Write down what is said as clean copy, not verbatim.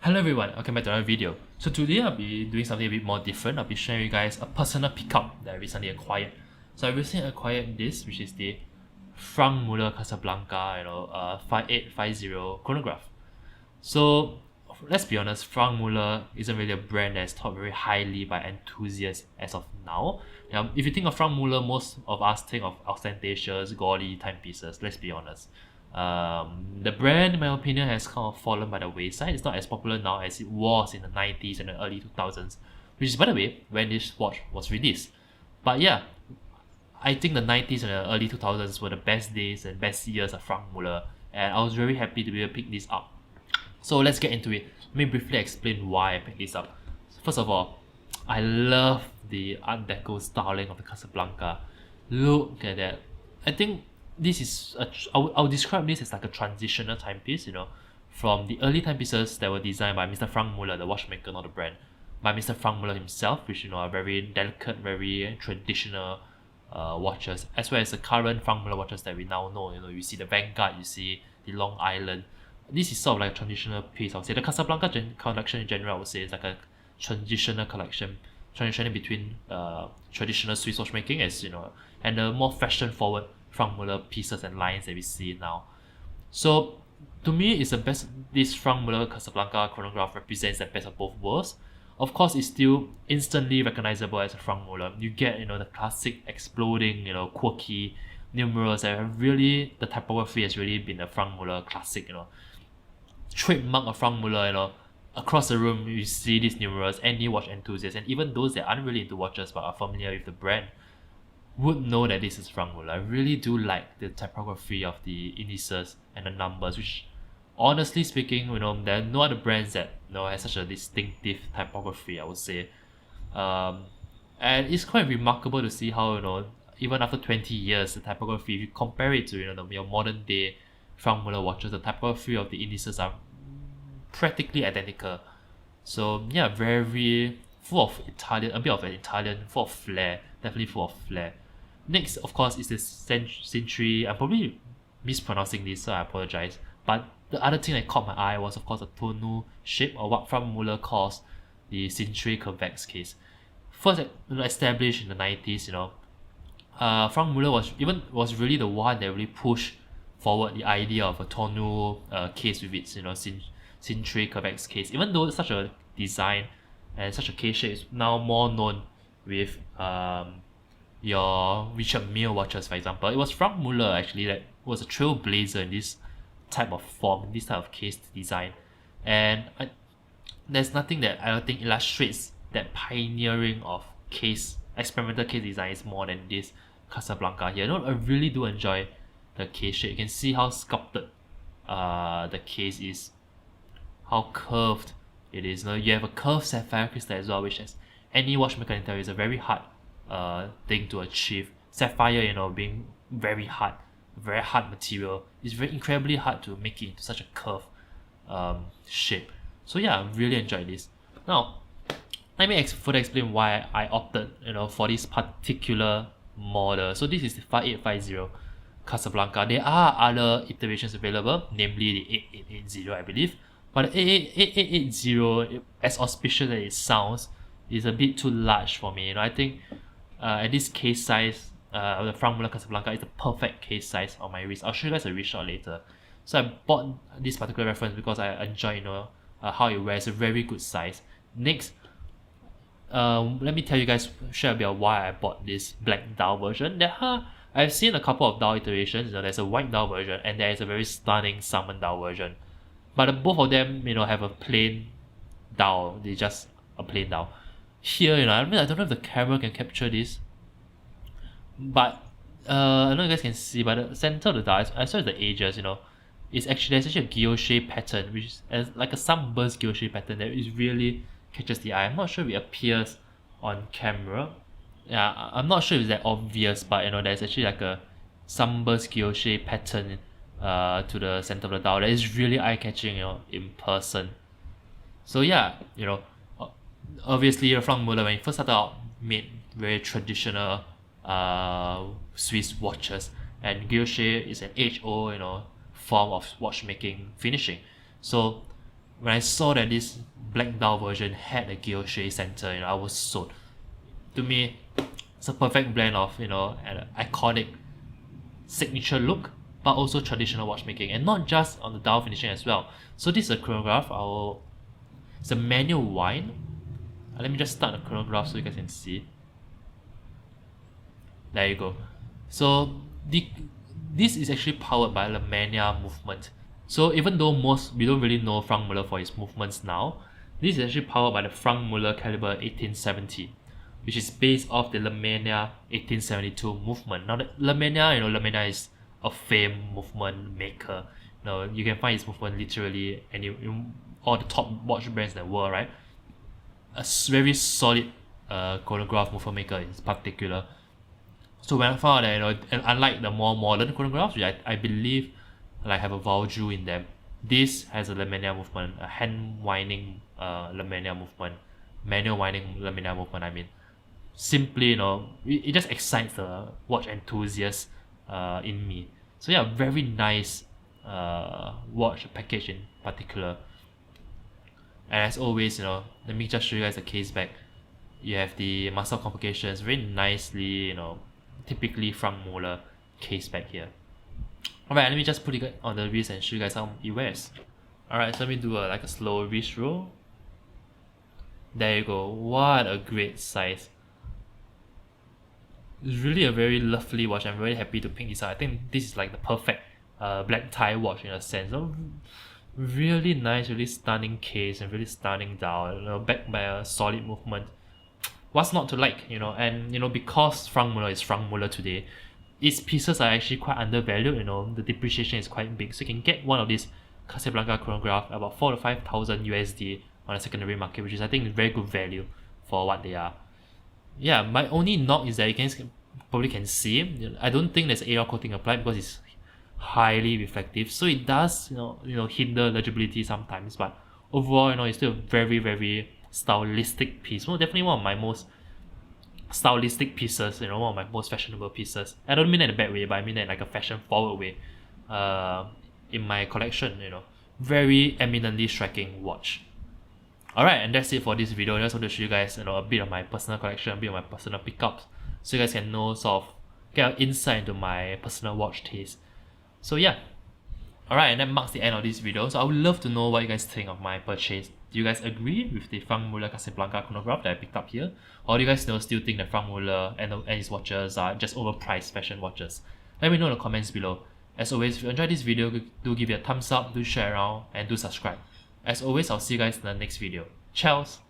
Hello everyone, welcome back to another video. So today I'll be doing something a bit more different. I'll be sharing with you guys a personal pickup that I recently acquired. So I recently acquired this, which is the Franck Muller Casablanca, 5850 chronograph. So let's be honest, Franck Muller isn't really a brand that's thought very highly by enthusiasts as of now. If you think of Franck Muller, most of us think of ostentatious, gaudy timepieces, let's be honest. The brand, in my opinion, has kind of fallen by the wayside. It's not as popular now as it was in the 90s and the early 2000s, which is, by the way, when this watch was released. But yeah, I think the 90s and the early 2000s were the best days and best years of Franck Muller, and I was very happy to be able to pick this up. So let's get into it. Let me briefly explain why I picked this up. First of all, I love the Art Deco styling of the Casablanca. Look at that. I think this is I'll describe this as like a transitional timepiece, from the early timepieces that were designed by Mr. Franck Muller, the watchmaker, not the brand, by Mr. Franck Muller himself, which are very delicate, very traditional watches, as well as the current Franck Muller watches that we now know. You see the Vanguard, you see the Long Island. This is sort of like a transitional piece. I would say the Casablanca collection in general, I would say, is like a transitional collection, transitioning between traditional Swiss watchmaking, and the more fashion-forward Franck Muller pieces and lines that we see now. So to me, it's the best. This Franck Muller Casablanca chronograph represents the best of both worlds. Of course, it's still instantly recognizable as a Franck Muller. You get the classic exploding, quirky numerals that have really, the typography has really been a Franck Muller classic, trademark of Franck Muller. Across the room you see these numerals. Any watch enthusiast, and even those that aren't really into watches but are familiar with the brand, would know that this is Franck Muller. I really do like the typography of the indices and the numbers, which, honestly speaking, there are no other brands that has such a distinctive typography, I would say. And it's quite remarkable to see how even after 20 years, the typography, if you compare it to your modern day Franck Muller watches, the typography of the indices are practically identical. So yeah, very full of Italian, a bit of an Italian, full of flair, definitely full of flair. Next, of course, is the Century. I'm probably mispronouncing this, so I apologize. But the other thing that caught my eye was, of course, the tonneau shape, or what Franck Muller calls the Century Convex case. First established in the 90s, Franck Muller was really the one that really pushed forward the idea of a tonneau case with its Century Convex case. Even though such a design and such a case shape is now more known with your Richard Mille watches, for example. It was Franck Muller actually that was a trailblazer in this type of form, this type of case design. And there's nothing that I don't think illustrates that pioneering of experimental case design is more than this Casablanca here. I really do enjoy the case shape. You can see how sculpted the case is, how curved it is. You have a curved sapphire crystal as well, which, as any watchmaker can tell you, is a very hard thing to achieve. Sapphire, being very hard material, it's very incredibly hard to make it into such a curved shape. So yeah, I really enjoyed this. Now, let me further explain why I opted for this particular model. So this is the 5850 Casablanca. There are other iterations available, namely the 8880, I believe. But the 8880, as auspicious as it sounds, is a bit too large for me. I think at this case size, the Franck Muller Casablanca is the perfect case size on my wrist. I'll show you guys a wrist shot later. So I bought this particular reference because I enjoy how it wears. A very good size. Next, let me tell you guys, share a bit of why I bought this black dial version. I've seen a couple of dial iterations. There's a white dial version and there is a very stunning salmon dial version. But both of them, have a plain dial. They're just a plain dial. Here, I don't know if the camera can capture this, but I don't know if you guys can see, but the center of the dial, as well as the edges, there's actually a guilloche pattern, which is like a sunburst guilloche pattern that is really catches the eye. I'm not sure if it appears on camera. Yeah, I'm not sure if it's that obvious, but there's actually like a sunburst guilloche pattern to the center of the dial that is really eye-catching, in person. So yeah, obviously Franck Muller, when he first started out, made very traditional Swiss watches, and guilloche is an HO, form of watchmaking finishing. So when I saw that this black dial version had a guilloche center, I was sold. To me, it's a perfect blend of an iconic signature look, but also traditional watchmaking, and not just on the dial finishing as well. So this is a chronograph. It's a manual wind. Let me just start the chronograph so you guys can see. There you go. So this is actually powered by the Mania movement. So even though we don't really know Franck Muller for his movements now, this is actually powered by the Franck Muller caliber 1870, which is based off the Mania 1872 movement. Now the Mania is a famed movement maker. You can find his movement literally in all the top watch brands in the world, right? A very solid chronograph movement maker in particular. So when I found that, and unlike the more modern chronographs, which I believe have a value in them, this has a Mania movement, a hand winding Mania movement, manual winding Mania movement. I mean, simply, it just excites the watch enthusiast in me. So yeah, very nice watch package in particular. And as always, let me just show you guys the case back. You have the muscle complications, very nicely, typically Franck Muller case back here. Alright, let me just put it on the wrist and show you guys how it wears. Alright, so let me do a slow wrist roll. There you go. What a great size. It's really a very lovely watch. I'm very happy to pick this up. I think this is the perfect black tie watch in a sense. Really nice, really stunning case and really stunning dial, backed by a solid movement. What's not to like, and because Franck Muller is Franck Muller today, its pieces are actually quite undervalued, the depreciation is quite big. So you can get one of these Casablanca chronograph about 4,000 to 5,000 USD on a secondary market, which is I think very good value for what they are. Yeah, my only knock is that you guys probably can see, I don't think there's AR coating applied because it's highly reflective, so it does hinder legibility sometimes, but overall it's still a very, very stylistic piece. Definitely one of my most stylistic pieces, one of my most fashionable pieces. I don't mean that in a bad way, but I mean that in a fashion forward way in my collection. Very eminently striking watch. Alright, and that's it for this video. I just want to show you guys a bit of my personal collection, a bit of my personal pickups, so you guys can get an insight into my personal watch taste. So yeah, alright, and that marks the end of this video. So I would love to know what you guys think of my purchase. Do you guys agree with the Franck Muller Casablanca chronograph that I picked up here? Or do you guys still think that Franck Muller and his watches are just overpriced fashion watches? Let me know in the comments below. As always, if you enjoyed this video, do give it a thumbs up, do share around, and do subscribe. As always, I'll see you guys in the next video. Ciao!